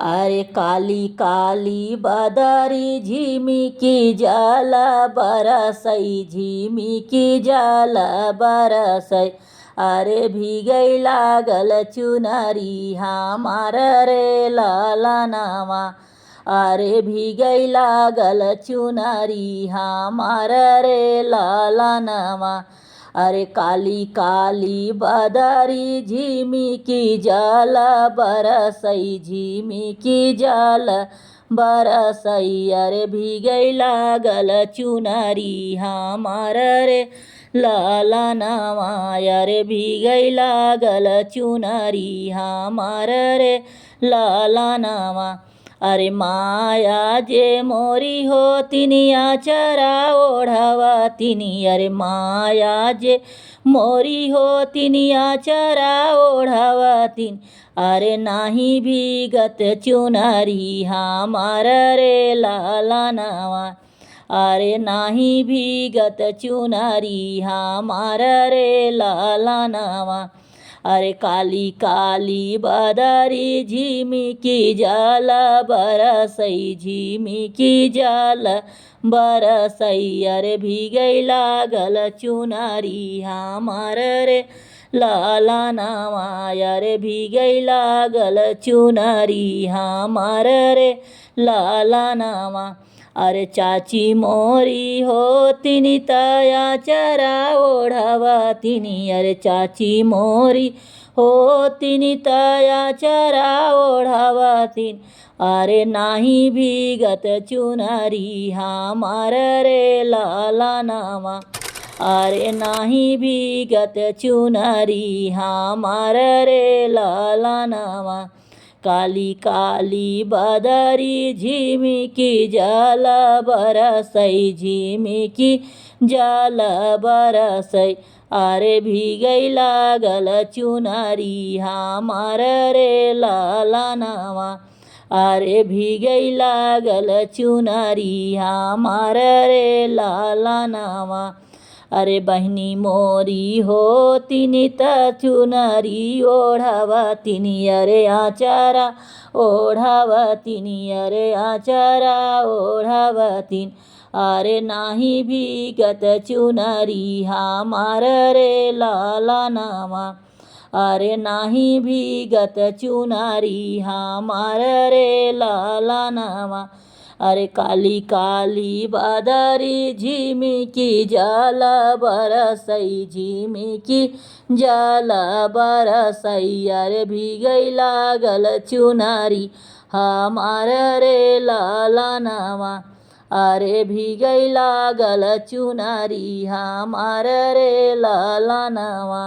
अरे काली काली बदरी झिमिकी जल बरसै झिमिकी जल बरसै। अरे भीगै लागल चुनरी हमार रे ललनवा। अरे भीगै लागल चुनरी हमार रे ललनवा। अरे काली काली बदरी झिमिकी जल बरसै झिमिकी जल बरसै। अरे भीगै लागल चुनरी हमार रे ललनवा। अरे भीगै लागल चुनरी हमार रे ललनवा। अरे माया जे मोरी होतिन आचरा ओढ़वतिन। अरे माया जे मोरी होतिन आचरा ओढ़वतिन। अरे नाही भीगत चुनरी हमार रे ललनवा। अरे नाही भीगत चुनरी हमार रे ललनवा। अरे काली काली बदरी झिमिकी जल बरसै झिमिकी जल बरसै। अरे भीगै लागल चुनरी हमार रे ललनवा। अरे भीगै लागल चुनरी हमार रे ललनवा। अरे चाची मोरी होतिन आचरा ओढ़वतिन। अरे चाची मोरी होतिन आचरा ओढ़वतिन। अरे नाही भीगत चुनरी हमार रे ललनवा। अरे नाही भीगत चुनरी हमार रे ललनवा। काली काली बदरी झिमिकी जल बरसै झिमिकी जल बरसै। अरे भीगै लागल चुनरी हमार रे ललनवा। अरे भीगै लागल चुनरी हमार रे ललनवा। अरे बहनी मोरी होतिन चुनरी ओढ़वतिन। अरे आचरा ओढ़वतिन। अरे आचरा ओढ़वतिन। अरे नाही भीगत चुनरी हमार रे ललनवा। अरे नाही भीगत चुनरी हमार रे ललनवा। अरे काली काली बदरी झिमिकी जल बरसै झिमिकी जल बरसै। अरे भीगै लागल चुनरी हमार रे ललनवा। अरे भीगै लागल चुनरी हमार रे ललनवा।